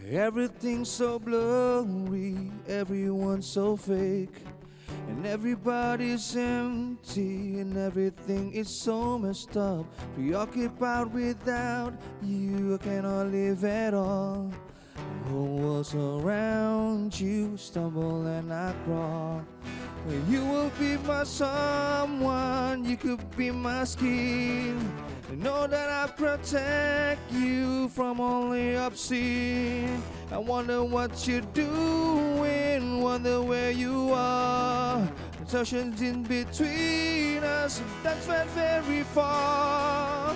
Everything's so blurry, everyone's so fake, and everybody's empty, and everything is so messed up. Preoccupied without you, I cannot live at all. The whole world's around you, stumble and I crawl. You will be my someone, you could be my skin. Know that I protect you from only obscene. I wonder what you're doing, wonder where you are. The ocean's in between us, that's not very far.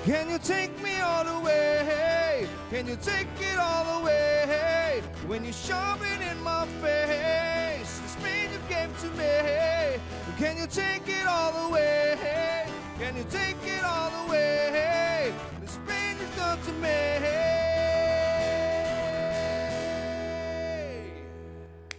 Can you take me all the way? Can you take it all away? When you're shoving in my face, this pain you gave to me. Can you take it all away? Can you take it all away? This pain you've done to me.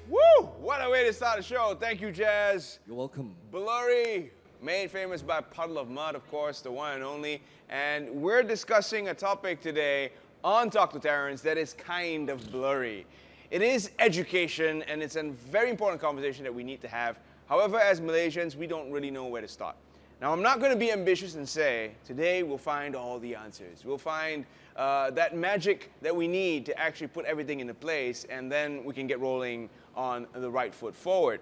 Woo! What a way to start the show. Thank you, Jazz. You're welcome. Blurry, made famous by Puddle of Mud, of course, the one and only. And we're discussing a topic today on Talk to Terrence that is kind of blurry. It is education, and it's a very important conversation that we need to have. However, as Malaysians, we don't really know where to start. Now, I'm not going to be ambitious and say, today we'll find all the answers. We'll find that magic that we need to actually put everything into place, and then we can get rolling on the right foot forward.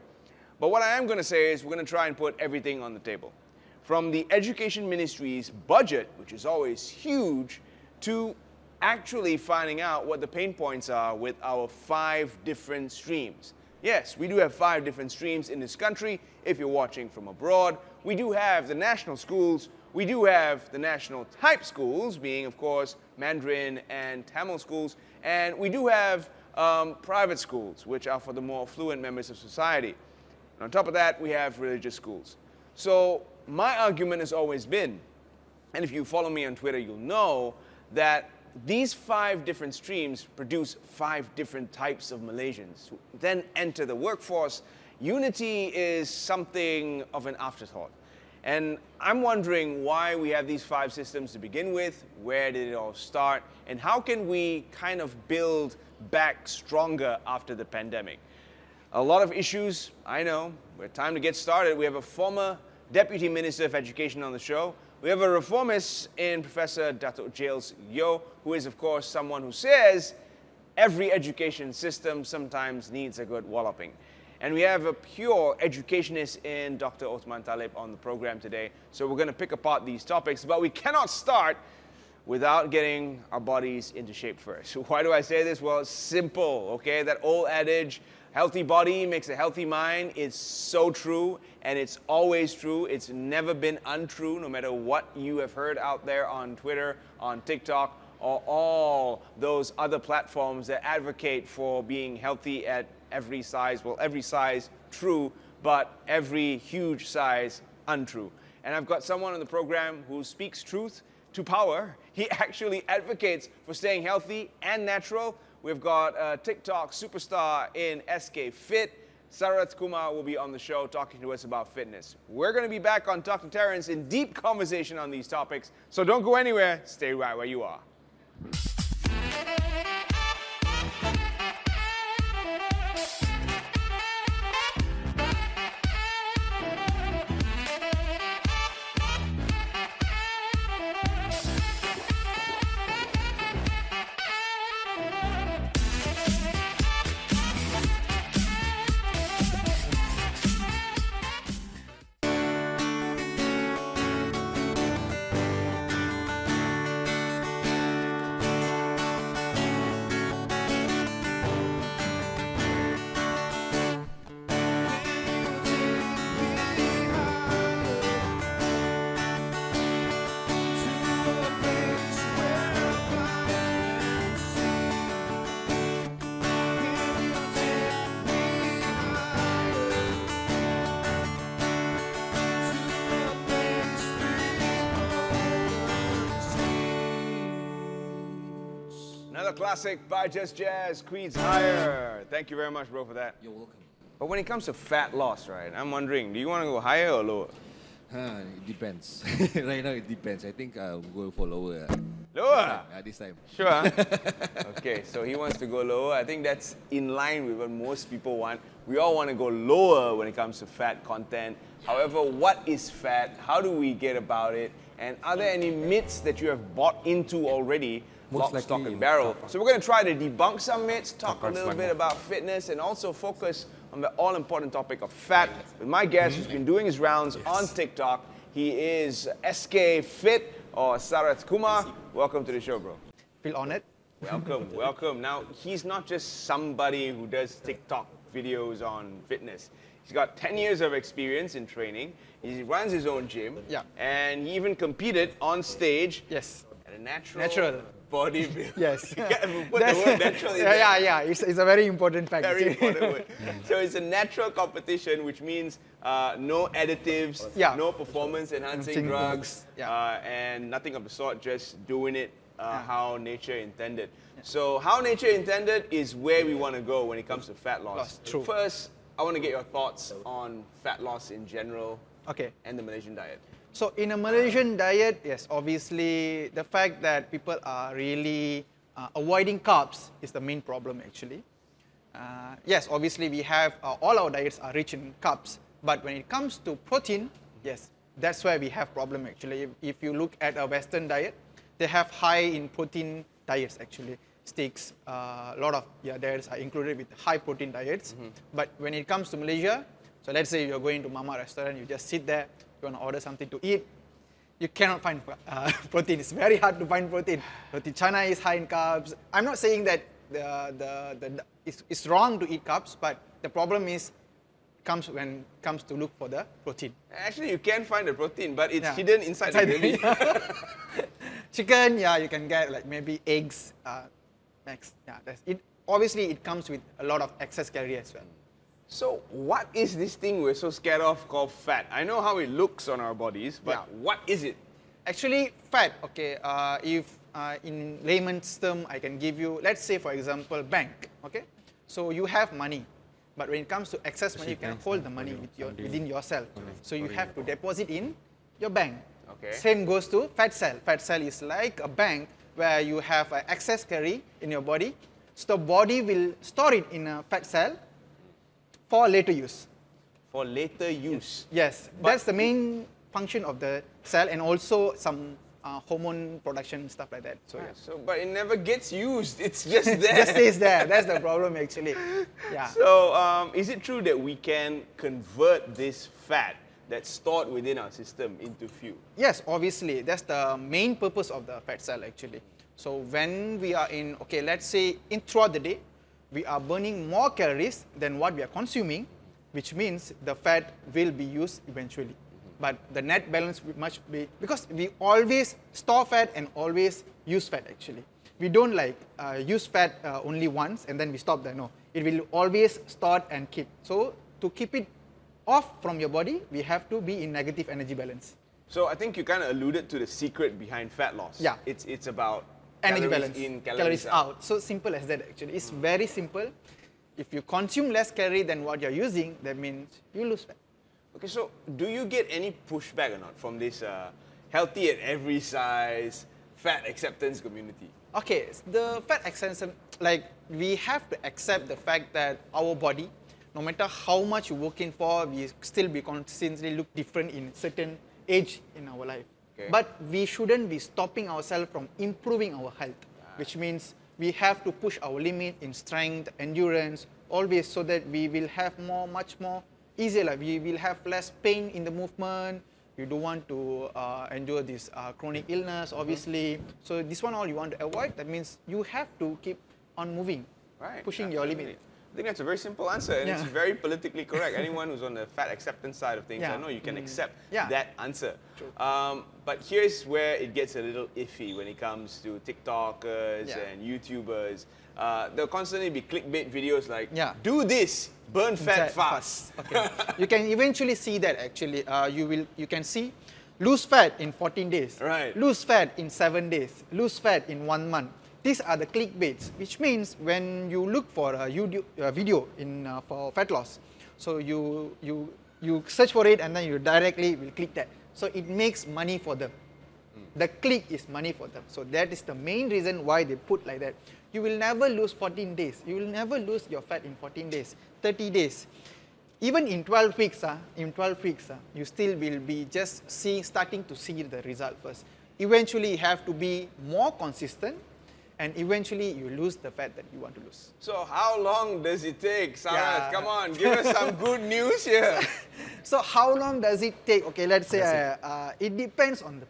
But what I am going to say is we're going to try and put everything on the table. From the Education Ministry's budget, which is always huge, to actually finding out what the pain points are with our 5 different streams. Yes, we do have 5 different streams in this country. If you're watching from abroad, we do have the national schools. We do have the national type schools, being, of course, Mandarin and Tamil schools. And we do have private schools, which are for the more affluent members of society. And on top of that, we have religious schools. So my argument has always been, and if you follow me on Twitter, you'll know that these 5 different streams produce 5 different types of Malaysians who then enter the workforce. Unity is something of an afterthought. And I'm wondering why we have these 5 systems to begin with, where did it all start, and how can we kind of build back stronger after the pandemic? A lot of issues, I know, but time to get started. We have a former Deputy Minister of Education on the show. We have a reformist in Professor Datuk Jails Yo, who is, of course, someone who says every education system sometimes needs a good walloping. And we have a pure educationist in Dr. Osman Talib on the program today. So we're going to pick apart these topics, but we cannot start without getting our bodies into shape first. Why do I say this? Well, it's simple, okay? That old adage, healthy body makes a healthy mind, is so true, and it's always true. It's never been untrue, no matter what you have heard out there on Twitter, on TikTok, or all those other platforms that advocate for being healthy at every size. Well, every size true, but every huge size untrue. And I've got someone on the program who speaks truth to power. He actually advocates for staying healthy and natural. We've got a TikTok superstar in SK Fit. Sarath Kumar will be on the show talking to us about fitness. We're going to be back on Talk to Terrence in deep conversation on these topics. So don't go anywhere. Stay right where you are. Another classic by Just Jazz, Creed's Higher. Thank you very much, bro, for that. You're welcome. But when it comes to fat loss, right, I'm wondering, do you want to go higher or lower? It depends. Right now, it depends. I think we'll go for lower. Lower. This time. Sure. Okay, so he wants to go lower. I think that's in line with what most people want. We all want to go lower when it comes to fat content. However, what is fat? How do we get about it? And are there any myths that you have bought into already? Lock, stock, and barrel. So we're going to try to debunk some myths, talk a little bit about fitness, and also focus on the all-important topic of fat with my guest who's been doing his rounds on TikTok. He is SK Fit or Sarath Kumar. Welcome to the show, bro. Feel honored. Welcome, welcome. Now, he's not just somebody who does TikTok videos on fitness. He's got 10 years of experience in training. He runs his own gym. Yeah. And he even competed on stage. Yes. At a natural bodybuilding. Yes. You can't put the word natural in there. Yeah. It's a very important fact. Very important word. So it's a natural competition, which means no additives, no performance-enhancing drugs, and nothing of the sort, just doing it how nature intended. So how nature intended is where we want to go when it comes to fat loss. True. First, I want to get your thoughts on fat loss in general and the Malaysian diet. So in a Malaysian diet, yes, obviously the fact that people are really avoiding carbs is the main problem actually. Yes, obviously we have, all our diets are rich in carbs, but when it comes to protein, yes, that's where we have problem actually. If you look at a Western diet, they have high in protein diets actually. Steaks, a lot of diets are included with high protein diets. But when it comes to Malaysia, so let's say you're going to Mama restaurant, you just sit there, you want to order something to eat, you cannot find protein. It's very hard to find protein. China is high in carbs. I'm not saying that it's wrong to eat carbs, but the problem is comes when it comes to look for the protein. Actually, you can find the protein, but it's hidden inside the gravy. Chicken, you can get like maybe eggs. Obviously, it comes with a lot of excess calories as well. So what is this thing we're so scared of called fat? I know how it looks on our bodies, but what is it? Actually, fat, if in layman's term, I can give you, let's say for example, bank, So you have money, but when it comes to excess money, you can hold the money within yourself. So you have to deposit in your bank. Same goes to fat cell. Fat cell is like a bank where you have excess calorie in your body. So the body will store it in a fat cell for later use. For later use? Yes, that's the main function of the cell, and also some hormone production, stuff like that. So, but it never gets used, it's just there. Just stays there, that's the problem actually. So, is it true that we can convert this fat that's stored within our system into fuel? Yes, obviously, that's the main purpose of the fat cell actually. So when we are in, let's say throughout the day, we are burning more calories than what we are consuming, which means the fat will be used eventually. But the net balance must be, because we always store fat and always use fat actually. We don't use fat only once and then we stop there, no. It will always store and keep. So to keep it off from your body, we have to be in negative energy balance. So I think you kind of alluded to the secret behind fat loss. Yeah. It's about energy calories balance, in, calories out. So simple as that actually. It's very simple. If you consume less calorie than what you're using, that means you lose fat. Okay, so do you get any pushback or not from this healthy at every size, fat acceptance community? Okay, the fat acceptance, we have to accept the fact that our body, no matter how much you're working for, we still be constantly look different in certain age in our life. But we shouldn't be stopping ourselves from improving our health, which means we have to push our limit in strength, endurance, always, so that we will have much more easier. We will have less pain in the movement. You don't want to endure this chronic illness, obviously. So this one all you want to avoid. That means you have to keep on moving, pushing your limit. I think that's a very simple answer, and it's very politically correct. Anyone who's on the fat acceptance side of things, I know you can accept that answer. But here's where it gets a little iffy when it comes to TikTokers and YouTubers. There'll constantly be clickbait videos like, do this, burn fat fast. You can eventually see that actually. You can see lose fat in 14 days, lose fat in 7 days, lose fat in 1 month. These are the clickbaits, which means when you look for a video for fat loss, so you search for it and then you directly will click that. So it makes money for them. The click is money for them. So that is the main reason why they put like that. You will never lose 14 days. You will never lose your fat in 14 days, 30 days. Even in 12 weeks, you still will be just starting to see the result first. Eventually, you have to be more consistent, and eventually you lose the fat that you want to lose. So how long does it take? Sarath, come on, give us some good news here. So how long does it take? Okay, let's say it depends on the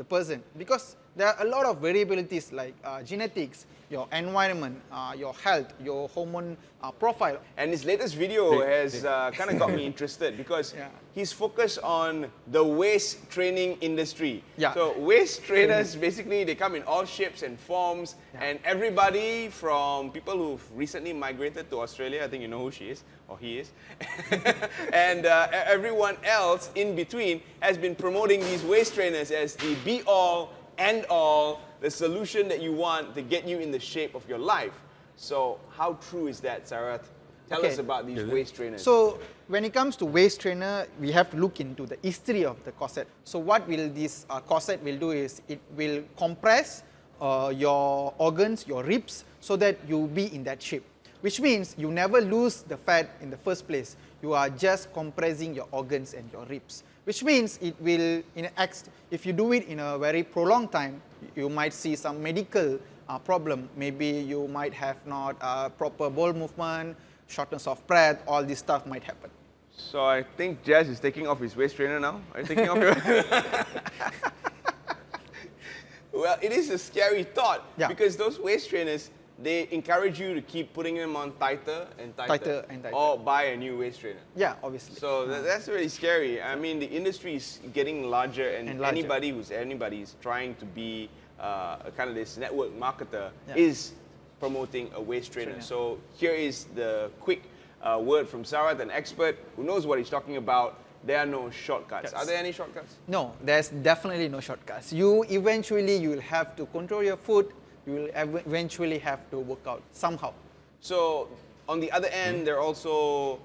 person, because there are a lot of variabilities like genetics, your environment, your health, your hormone profile. And his latest video has kind of got me interested because he's focused on the waist training industry. Yeah. So waist trainers, basically, they come in all shapes and forms, and everybody from people who've recently migrated to Australia, I think you know who she is, or he is, and everyone else in between has been promoting these waist trainers as the be-all, end-all, the solution that you want to get you in the shape of your life. So how true is that, Sarath? Tell us about these waist trainers. So when it comes to waist trainer, we have to look into the history of the corset. So what will this corset will do is it will compress your organs, your ribs, so that you be in that shape. Which means you never lose the fat in the first place. You are just compressing your organs and your ribs. Which means it will, if you do it in a very prolonged time, you might see some medical problem. Maybe you might have not proper bowel movement, shortness of breath, all this stuff might happen. So I think Jazz is taking off his waist trainer now. Are you taking off your... Well, it is a scary thought because those waist trainers, they encourage you to keep putting them on tighter and tighter, or buy a new waist trainer. Yeah, obviously. So that's really scary. I mean, the industry is getting larger, and anybody is trying to be a kind of this network marketer is promoting a waist trainer. So here is the quick word from Sarath, an expert who knows what he's talking about. There are no shortcuts. Are there any shortcuts? No, there's definitely no shortcuts. You will have to control your food. You will eventually have to work out somehow. So on the other end, there are also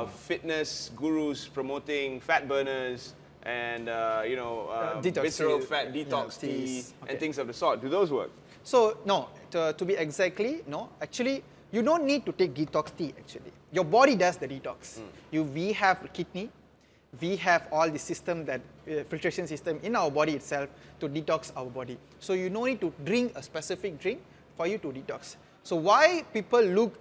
fitness gurus promoting fat burners and visceral fat detox tea and things of the sort. Do those work? So no, to be exactly, no. Actually, you don't need to take detox tea. Actually, your body does the detox. We have kidney. We have all the system that filtration system in our body itself to detox our body. So you don't need to drink a specific drink for you to detox. So why people look,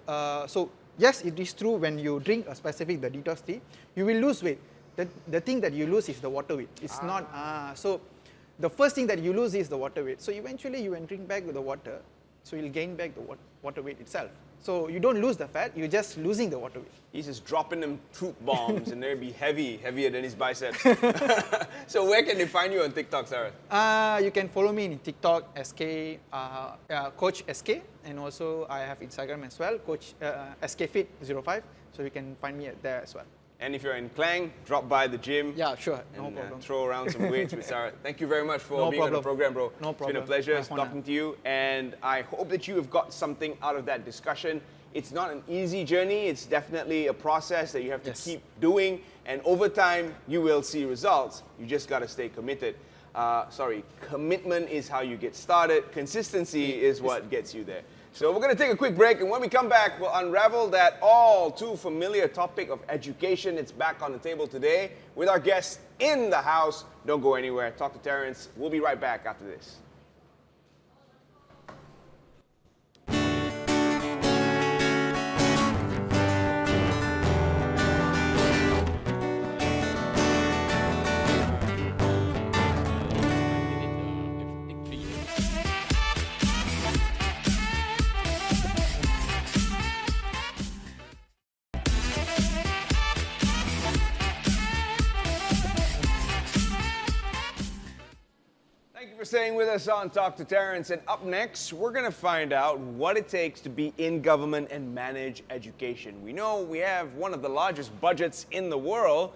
so yes, it is true when you drink a specific the detox tea, you will lose weight. The thing that you lose is the water weight. It's not, so the first thing that you lose is the water weight. So eventually you will drink back with the water, so you'll gain back the water weight itself. So you don't lose the fat, you're just losing the water weight. He's just dropping them troop bombs and they'll be heavier than his biceps. So where can they find you on TikTok, Sarath? You can follow me in TikTok, Coach SK, and also I have Instagram as well, Coach SKFit05. So you can find me there as well. And if you're in Klang, drop by the gym. Yeah, sure, and, no problem. Throw around some weights with Sarath. Thank you very much for being on the program, bro. No problem. It's been a pleasure talking to you, and I hope that you have got something out of that discussion. It's not an easy journey. It's definitely a process that you have to keep doing, and over time, you will see results. You just got to stay committed. Commitment is how you get started. Consistency is what gets you there. So we're going to take a quick break, and when we come back, we'll unravel that all too familiar topic of education. It's back on the table today with our guests in the house. Don't go anywhere. Talk to Terrence. We'll be right back after this. Staying with us on Talk to Terrence, and up next, we're going to find out what it takes to be in government and manage education. We know we have one of the largest budgets in the world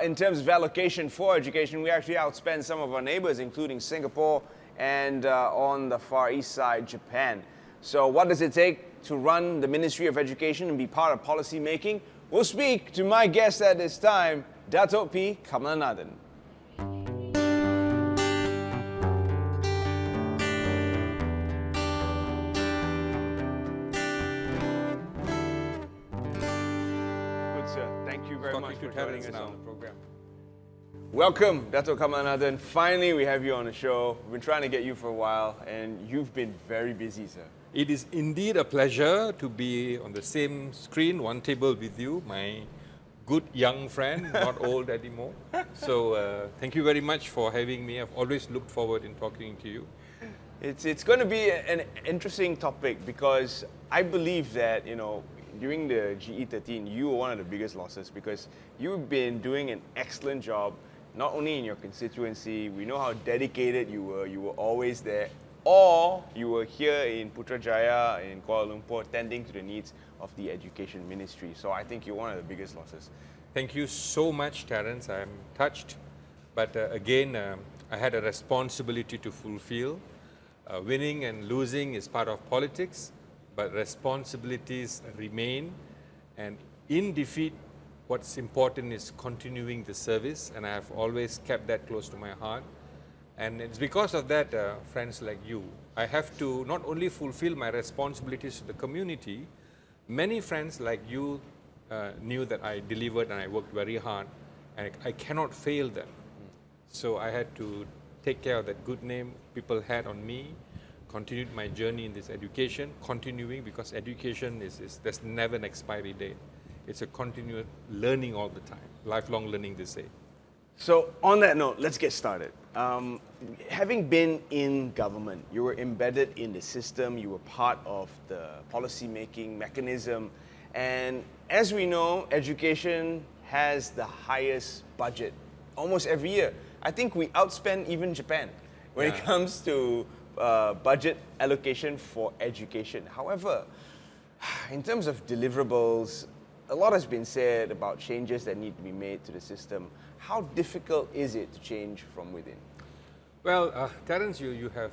in terms of allocation for education. We actually outspend some of our neighbors, including Singapore and on the Far East side, Japan. So what does it take to run the Ministry of Education and be part of policy making? We'll speak to my guest at this time, Dato' P. Kamalanathan. very talking much to for joining Terrence us now. on the program. Welcome, Dato Kamanathan. Finally, we have you on the show. We've been trying to get you for a while, and you've been very busy, sir. It is indeed a pleasure to be on the same screen, one table with you, my good young friend, not old anymore. So thank you very much for having me. I've always looked forward in talking to you. It's going to be an interesting topic because I believe that, you know, during the GE13, you were one of the biggest losses because you've been doing an excellent job, not only in your constituency, we know how dedicated you were always there, or you were here in Putrajaya in Kuala Lumpur tending to the needs of the education ministry. So I think you're one of the biggest losses. Thank you so much, Terrence. I'm touched. But again, I had a responsibility to fulfill. Winning and losing is part of politics, but responsibilities remain. And in defeat, what's important is continuing the service, and I have always kept that close to my heart. And it's because of that, friends like you, I have to not only fulfill my responsibilities to the community, many friends like you knew that I delivered and I worked very hard, and I cannot fail them. So I had to take care of that good name people had on me, continued my journey in this education, continuing because education there's never an expiry date. It's a continuous learning all the time, lifelong learning, they say. So on that note, let's get started. Having been in government, you were embedded in the system, you were part of the policy-making mechanism, and as we know, education has the highest budget almost every year. I think we outspend even Japan when it comes to budget allocation for education. However, in terms of deliverables, a lot has been said about changes that need to be made to the system. How difficult is it to change from within? Well, Terrence, you have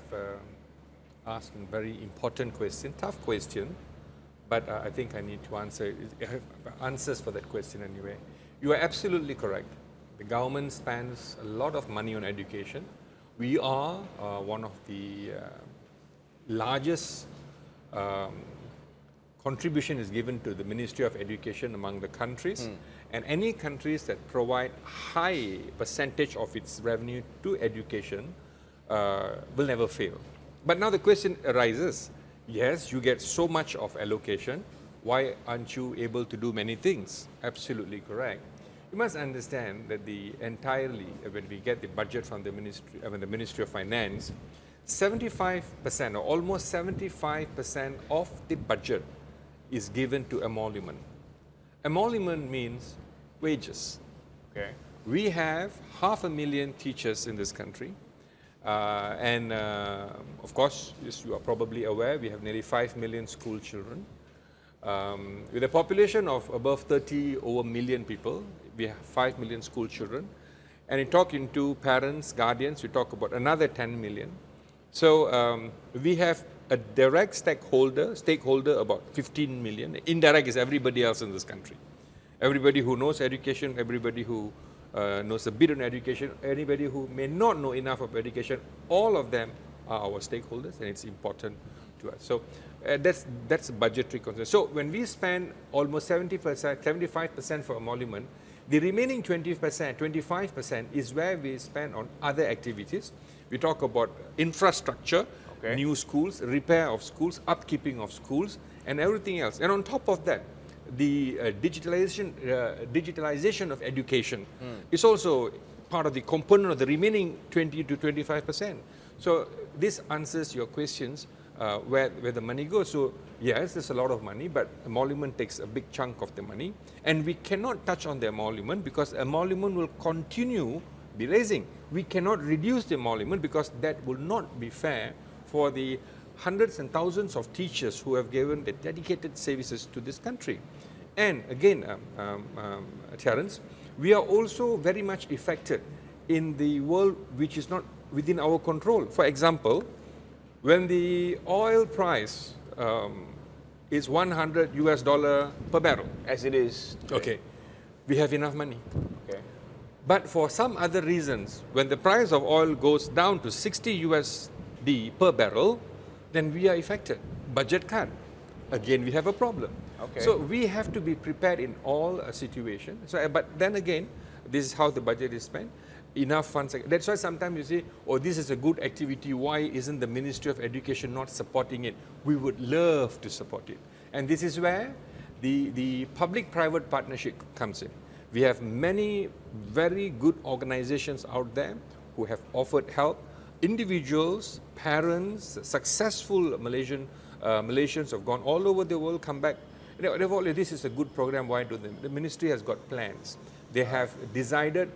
asked a very important question, tough question, but I think I need to answer. I have answers for that question anyway. You are absolutely correct. The government spends a lot of money on education. We are one of the largest contribution is given to the Ministry of Education among the countries. And any countries that provide high percentage of its revenue to education will never fail. But now the question arises, yes, you get so much of allocation, why aren't you able to do many things? Absolutely correct. You must understand that when we get the budget from the Ministry of Finance, 75% or almost 75% of the budget is given to emolument. Emolument means wages. Okay. We have 500,000 teachers in this country. And of course, as you are probably aware, we have nearly 5 million school children. With a population of above 30 million people, we have 5 million school children. And in talking to parents, guardians, we talk about another 10 million. So we have a direct stakeholder about 15 million. Indirect is everybody else in this country. Everybody who knows education, everybody who knows a bit on education, anybody who may not know enough of education, all of them are our stakeholders, and it's important to us. So that's a budgetary concern. So when we spend almost 75% for emolument, the remaining 20%, 25% is where we spend on other activities. We talk about infrastructure, new schools, repair of schools, upkeeping of schools, and everything else. And on top of that, the digitalization of education is also part of the component of the remaining 20 to 25%. So this answers your questions where the money goes. So yes, there's a lot of money, but emolument takes a big chunk of the money, and we cannot touch on the emolument because emolument will continue be raising. We cannot reduce the emolument because that will not be fair for the hundreds and thousands of teachers who have given the dedicated services to this country. And again, Terrence, we are also very much affected in the world which is not within our control. For example, when the oil price is $100 per barrel. As it is today. Okay, we have enough money. Okay. But for some other reasons, when the price of oil goes down to 60 USD per barrel, then we are affected. Budget cut. Again, we have a problem. Okay. So we have to be prepared in all situations. So, but then again, this is how the budget is spent. Enough funds. That's why sometimes you say, oh, this is a good activity. Why isn't the Ministry of Education not supporting it? We would love to support it. And this is where the public-private partnership comes in. We have many very good organizations out there who have offered help. Individuals, parents, successful Malaysians have gone all over the world, come back. They've all, this is a good program, why do them? The ministry has got plans. They have decided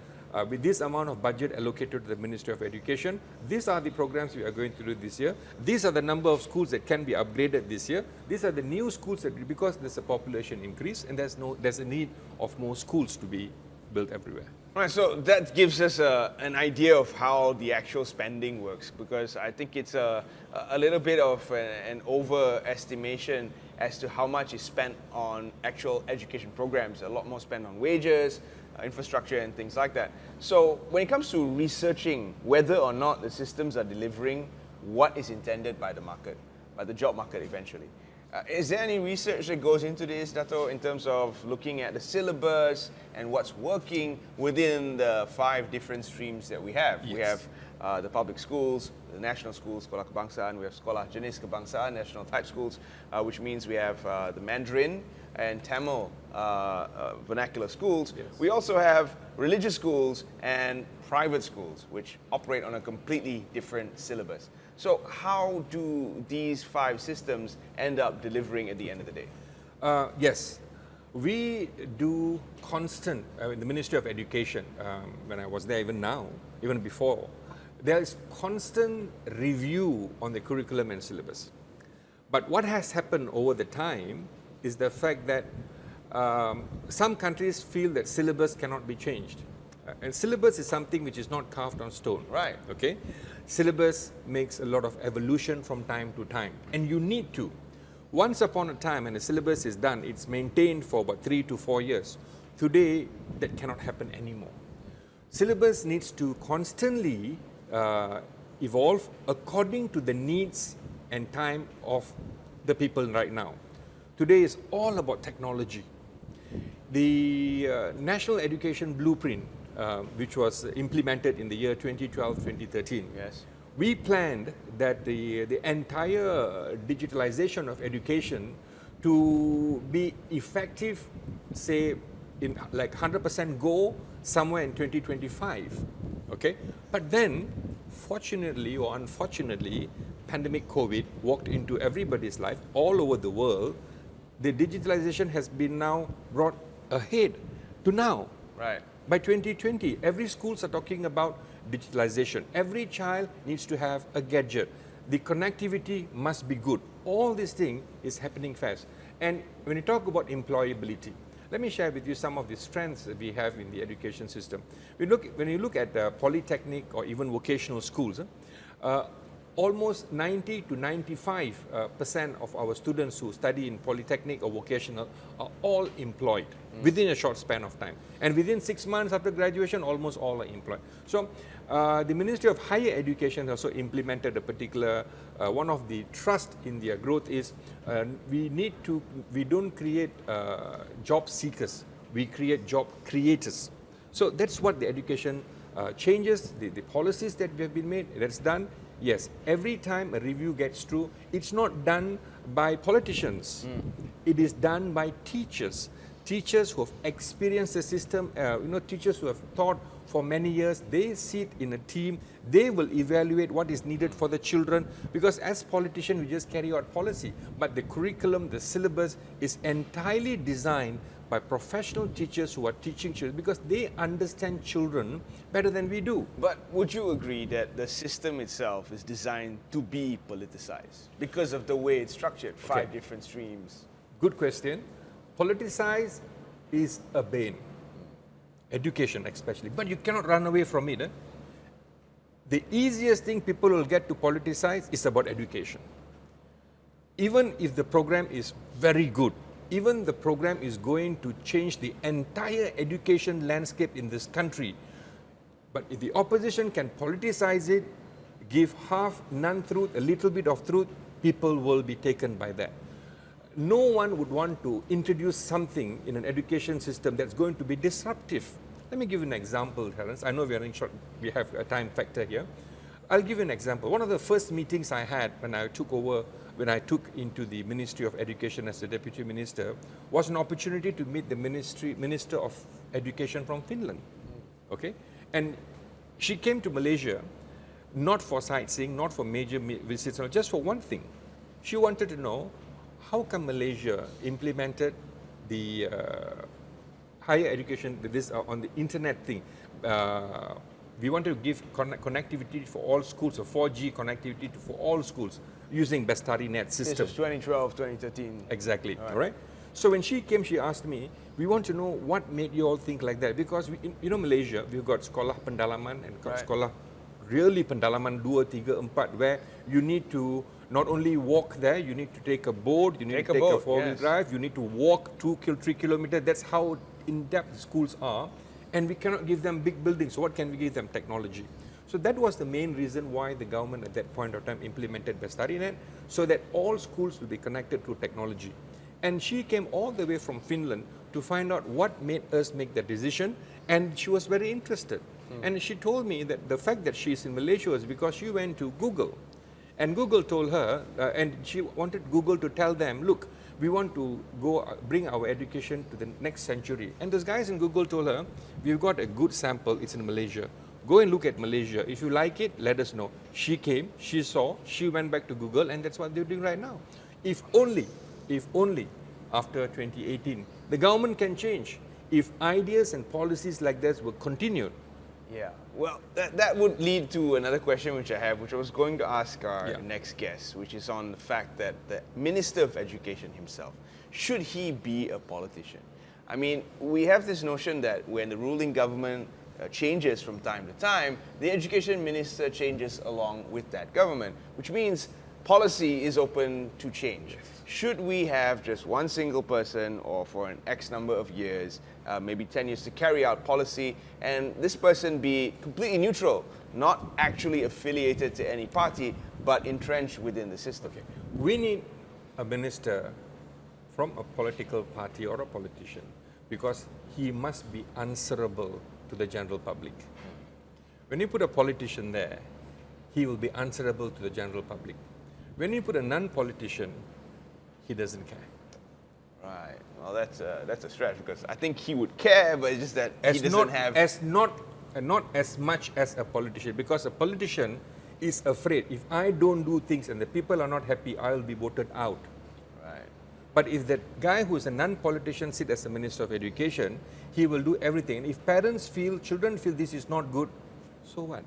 with this amount of budget allocated to the Ministry of Education, these are the programs we are going to do this year. These are the number of schools that can be upgraded this year. These are the new schools that, because there's a population increase and there's a need of more schools to be built everywhere. Right, so that gives us an idea of how the actual spending works, because I think it's a little bit of an overestimation as to how much is spent on actual education programs. A lot more spent on wages, infrastructure and things like that. So when it comes to researching whether or not the systems are delivering what is intended by the market, by the job market eventually, is there any research that goes into this, Dato, in terms of looking at the syllabus and what's working within the 5 different streams that we have? Yes. We have the public schools, the national schools, Sekolah Kebangsaan, we have Sekolah Jenis Kebangsaan, national type schools, which means we have the Mandarin and Tamil vernacular schools. Yes. We also have religious schools and private schools, which operate on a completely different syllabus. So how do these 5 systems end up delivering at the end of the day? Yes, we do constant, the Ministry of Education, when I was there, even now, even before, there is constant review on the curriculum and syllabus. But what has happened over the time is the fact that some countries feel that syllabus cannot be changed. And syllabus is something which is not carved on stone. Right. Okay? Syllabus makes a lot of evolution from time to time. And you need to. Once upon a time, when a syllabus is done, it's maintained for about 3 to 4 years. Today, that cannot happen anymore. Syllabus needs to constantly evolve according to the needs and time of the people right now. Today is all about technology. The National Education Blueprint, which was implemented in the year 2012-2013, Yes. we planned that the entire digitalization of education to be effective, say, in like 100% go somewhere in 2025, okay? But then, fortunately or unfortunately, pandemic COVID walked into everybody's life all over the world. The digitalization has been now brought ahead to now. Right. By 2020, every schools are talking about digitalization. Every child needs to have a gadget. The connectivity must be good. All this thing is happening fast. And when you talk about employability, let me share with you some of the strengths that we have in the education system. When you look at polytechnic or even vocational schools, almost 90 to 95% of our students who study in polytechnic or vocational are all employed within a short span of time. And within 6 months after graduation, almost all are employed. So the Ministry of Higher Education also implemented a particular, one of the trust in their growth is we don't create job seekers, we create job creators. So that's what the education changes, the policies that have been made, that's done. Yes, every time a review gets through, it's not done by politicians. It is done by teachers. Teachers who have experienced the system, teachers who have taught for many years, they sit in a team, they will evaluate what is needed for the children, because as politicians, we just carry out policy. But the curriculum, the syllabus is entirely designed by professional teachers who are teaching children, because they understand children better than we do. But would you agree that the system itself is designed to be politicized because of the way it's structured, 5 different streams? Good question. Politicized is a bane. Education especially, but you cannot run away from it. The easiest thing people will get to politicize is about education. Even if the program is very good, even the program is going to change the entire education landscape in this country, but if the opposition can politicize it, give half, none truth, a little bit of truth, people will be taken by that. no one would want to introduce something in an education system that's going to be disruptive. Let me give you an example, Terrence. I know we are running short, we have a time factor here. I'll give you an example. One of the first meetings I had when I took over, when I took into the Ministry of Education as the Deputy Minister, was an opportunity to meet the Minister of Education from Finland. Okay? And she came to Malaysia, not for sightseeing, not for major visits, just for one thing. She wanted to know how come Malaysia implemented the higher education, this on the internet thing. We want to give connectivity for all schools, so 4G connectivity for all schools using Bestari Net system. This was 2012, 2013. Exactly, all right? So when she came, she asked me, we want to know what made you all think like that, because you know Malaysia, we've got sekolah pendalaman and got sekolah really pendalaman 2, 3, 4, where you need to not only walk there, you need to take a boat, you need to take a four-wheel drive, you need to walk 2 to 3 kilometers. That's how in-depth the schools are. And we cannot give them big buildings, so what can we give them? Technology. So that was the main reason why the government at that point of time implemented Bestari Net, so that all schools will be connected to technology. And she came all the way from Finland to find out what made us make that decision, and she was very interested. And she told me that the fact that she's in Malaysia was because she went to Google. And Google told her, and she wanted Google to tell them, look, we want to go bring our education to the next century. And those guys in Google told her, we've got a good sample, it's in Malaysia. Go and look at Malaysia. If you like it, let us know. She came, she saw, she went back to Google, and that's what they're doing right now. If only after 2018, the government can change. If ideas and policies like this were continued. Yeah, well, that would lead to another question which I have, which I was going to ask our next guest, which is on the fact that the Minister of Education himself, should he be a politician? I mean, we have this notion that when the ruling government changes from time to time, the education minister changes along with that government, which means policy is open to change. Should we have just one single person, or for an X number of years, maybe 10 years, to carry out policy, and this person be completely neutral, not actually affiliated to any party, but entrenched within the system? Okay. We need a minister from a political party or a politician, because he must be answerable to the general public. When you put a politician there, he will be answerable to the general public. When you put a non-politician, he doesn't care. Right. Well, that's a stretch, because I think he would care, but it's just that he doesn't have... Not as much as a politician, because a politician is afraid. If I don't do things and the people are not happy, I will be voted out. Right. But if that guy who is a non-politician sits as a Minister of Education, he will do everything. And if parents feel, children feel this is not good, so what?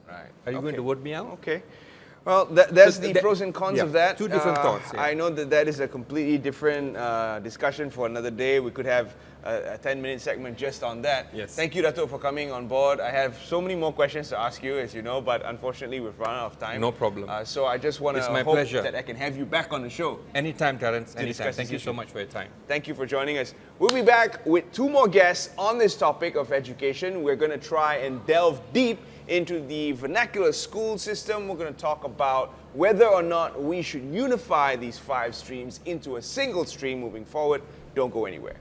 Right. Are you going to vote me out? Okay. Well, that's the pros and cons of that. Two different thoughts. Yeah. I know that is a completely different discussion for another day. We could have a 10-minute segment just on that. Yes. Thank you, Dato', for coming on board. I have so many more questions to ask you, as you know, but unfortunately we've run out of time. No problem. So I just want to hope pleasure that I can have you back on the show. Anytime, Terrence. Anytime. Thank you so much for your time. Thank you for joining us. We'll be back with 2 more guests on this topic of education. We're going to try and delve deep into the vernacular school system. We're going to talk about whether or not we should unify these 5 streams into a single stream moving forward. Don't go anywhere.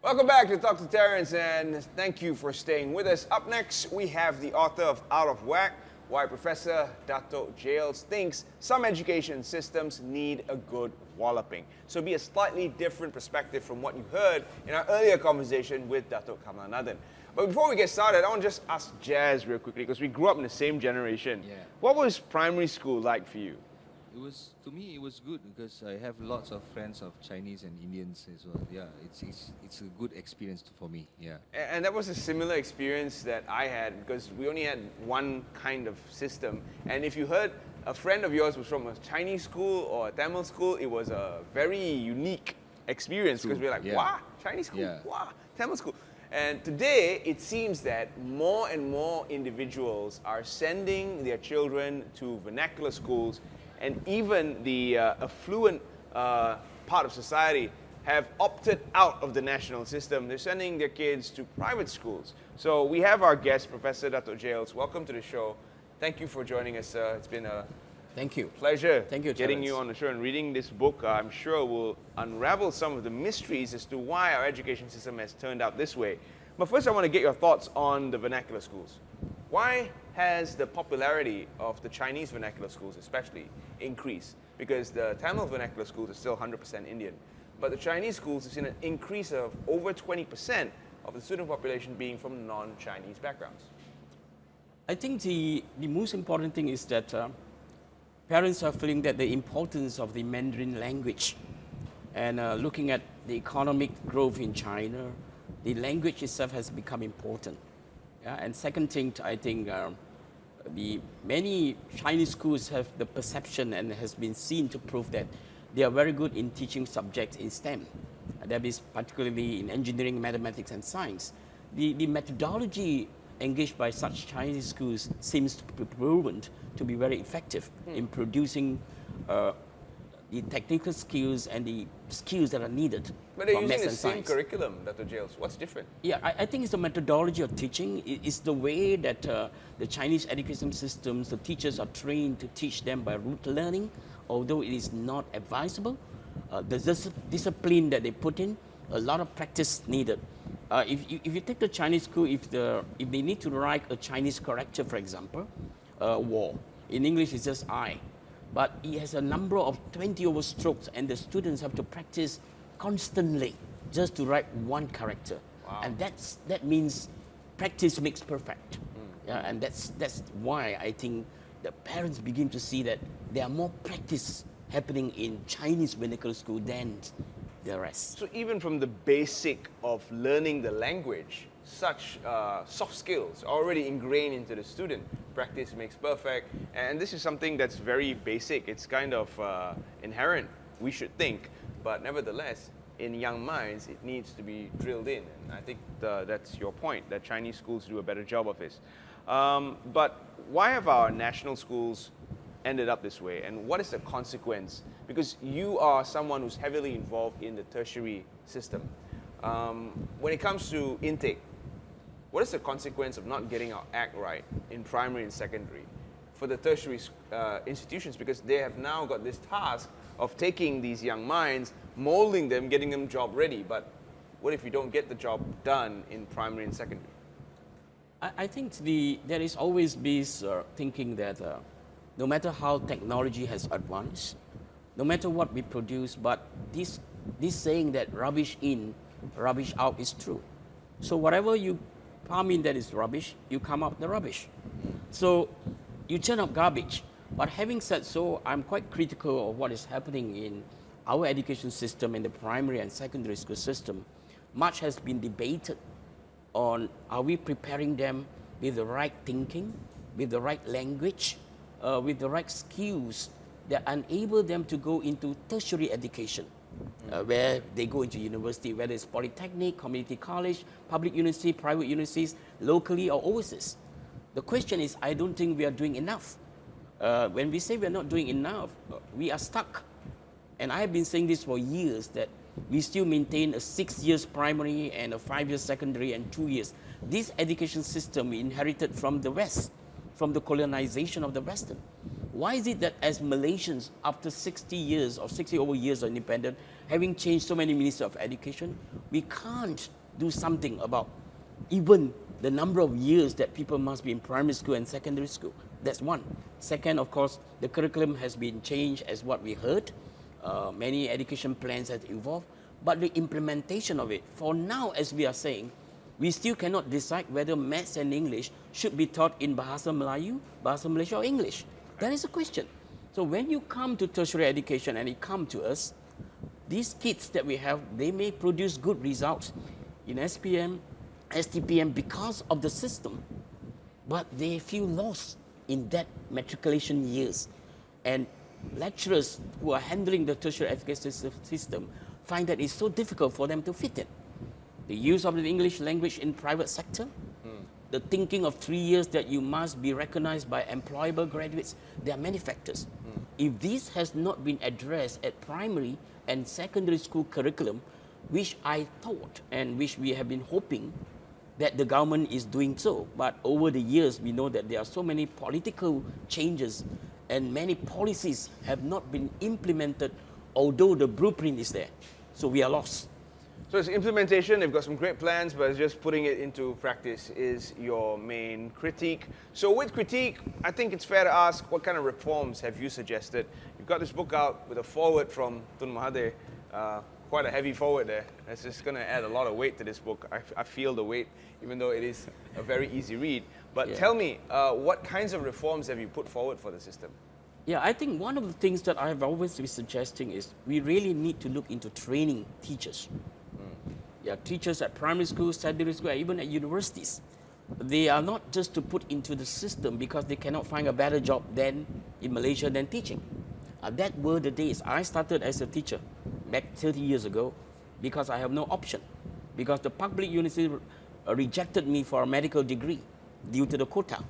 Welcome back to Talk to Terrence, and thank you for staying with us. Up next, we have the author of Out of Whack, Why Professor Dato' Jails thinks some education systems need a good walloping. So it'll be a slightly different perspective from what you heard in our earlier conversation with Dato' Kamalanadan. But before we get started, I want to just ask Jazz real quickly, because we grew up in the same generation. Yeah. What was primary school like for you? To me, it was good because I have lots of friends of Chinese and Indians as well. Yeah, it's a good experience for me. Yeah. And that was a similar experience that I had, because we only had one kind of system. And if you heard a friend of yours was from a Chinese school or a Tamil school, it was a very unique experience, because we were like, wow, Chinese school, wow, Tamil school. And today, it seems that more and more individuals are sending their children to vernacular schools, and even the affluent part of society have opted out of the national system. They're sending their kids to private schools. So we have our guest, Professor Dato' Jails. Welcome to the show. Thank you for joining us. It's been a Thank you. pleasure Thank you, getting Terrence. you on the show and reading this book. I'm sure will unravel some of the mysteries as to why our education system has turned out this way. But first, I want to get your thoughts on the vernacular schools. Why has the popularity of the Chinese vernacular schools especially increased? Because the Tamil vernacular schools are still 100% Indian. But the Chinese schools have seen an increase of over 20% of the student population being from non-Chinese backgrounds. I think the most important thing is that parents are feeling that the importance of the Mandarin language, and looking at the economic growth in China, the language itself has become important. Yeah? And second thing, I think the many Chinese schools have the perception and has been seen to prove that they are very good in teaching subjects in STEM. That is particularly in engineering, mathematics, and science. The methodology engaged by such Chinese schools seems to be proven to be very effective in producing the technical skills and the skills that are needed But they're for using maths the and same science. curriculum, Dr. Jails. What's different? Yeah, I think it's the methodology of teaching. It's the way that the Chinese education systems, the teachers are trained to teach them by rote learning, although it is not advisable. The discipline that they put in, a lot of practice needed. If you take the Chinese school, if they need to write a Chinese character, for example, war, in English it's just I, but it has a number of 20 over strokes, and the students have to practice constantly just to write one character. Wow. And that means practice makes perfect. Yeah, and that's why I think the parents begin to see that there are more practice happening in Chinese vernacular school than the rest. So even from the basic of learning the language, such soft skills are already ingrained into the student. Practice makes perfect, and this is something that's very basic. It's kind of inherent, we should think, but nevertheless, in young minds, it needs to be drilled in. And I think that's your point, that Chinese schools do a better job of this. But why have our national schools ended up this way, and what is the consequence? Because you are someone who's heavily involved in the tertiary system. When it comes to intake, what is the consequence of not getting our act right in primary and secondary for the tertiary institutions? Because they have now got this task of taking these young minds, molding them, getting them job ready. But what if you don't get the job done in primary and secondary? I think there is always this thinking that no matter how technology has advanced, no matter what we produce, but this saying that rubbish in, rubbish out is true. So whatever you palm in that is rubbish, you come out the rubbish. So you turn up garbage. But having said so, I'm quite critical of what is happening in our education system, in the primary and secondary school system. Much has been debated on, are we preparing them with the right thinking, with the right language, with the right skills that enable them to go into tertiary education, where they go into university, whether it's polytechnic, community college, public university, private universities, locally or overseas. The question is, I don't think we are doing enough. When we say we are not doing enough, we are stuck. And I have been saying this for years, that we still maintain a 6 years primary and a 5 years secondary and 2 years. This education system we inherited from the West, from the colonization of the Western. Why is it that as Malaysians, after 60 years or 60 over years of independence, having changed so many ministers of education, we can't do something about even the number of years that people must be in primary school and secondary school? That's one. Second, of course, the curriculum has been changed as what we heard. Many education plans have evolved, but the implementation of it, for now, as we are saying, we still cannot decide whether maths and English should be taught in Bahasa Melayu, Bahasa Malaysia, or English. That is a question. So when you come to tertiary education and you come to us, these kids that we have, they may produce good results in SPM, STPM because of the system, but they feel lost in that matriculation years. And lecturers who are handling the tertiary education system find that it's so difficult for them to fit it. the use of the English language in private sector, the thinking of 3 years that you must be recognized by employable graduates. There are many factors. If this has not been addressed at primary and secondary school curriculum, which I thought and which we have been hoping that the government is doing so, but over the years we know that there are so many political changes and many policies have not been implemented, although the blueprint is there. So we are lost. So it's implementation, they've got some great plans, but it's just putting it into practice is your main critique. So with critique, I think it's fair to ask, what kind of reforms have you suggested? You've got this book out with a foreword from Tun Mahathir, quite a heavy foreword there. That's just going to add a lot of weight to this book. I feel the weight, even though it is a very easy read. But tell me, what kinds of reforms have you put forward for the system? Yeah, I think one of the things that I have always been suggesting is we really need to look into training teachers. Yeah, teachers at primary school, secondary school, even at universities. They are not just to put into the system because they cannot find a better job than in Malaysia than teaching. That were the days. I started as a teacher back 30 years ago because I have no option. Because the public university rejected me for a medical degree due to the quota.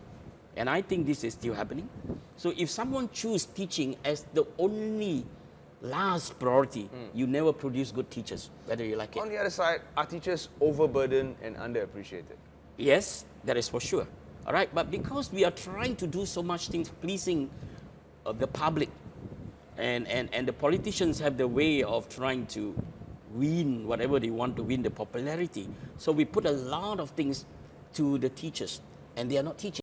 And I think this is still happening. So if someone chooses teaching as the only last priority, you never produce good teachers, whether you like it. On the other side, are teachers overburdened and underappreciated? Yes, that is for sure. All right, but because we are trying to do so much things pleasing the public, and the politicians have the way of trying to win whatever they want to win, the popularity. So we put a lot of things to the teachers, and they are not teaching.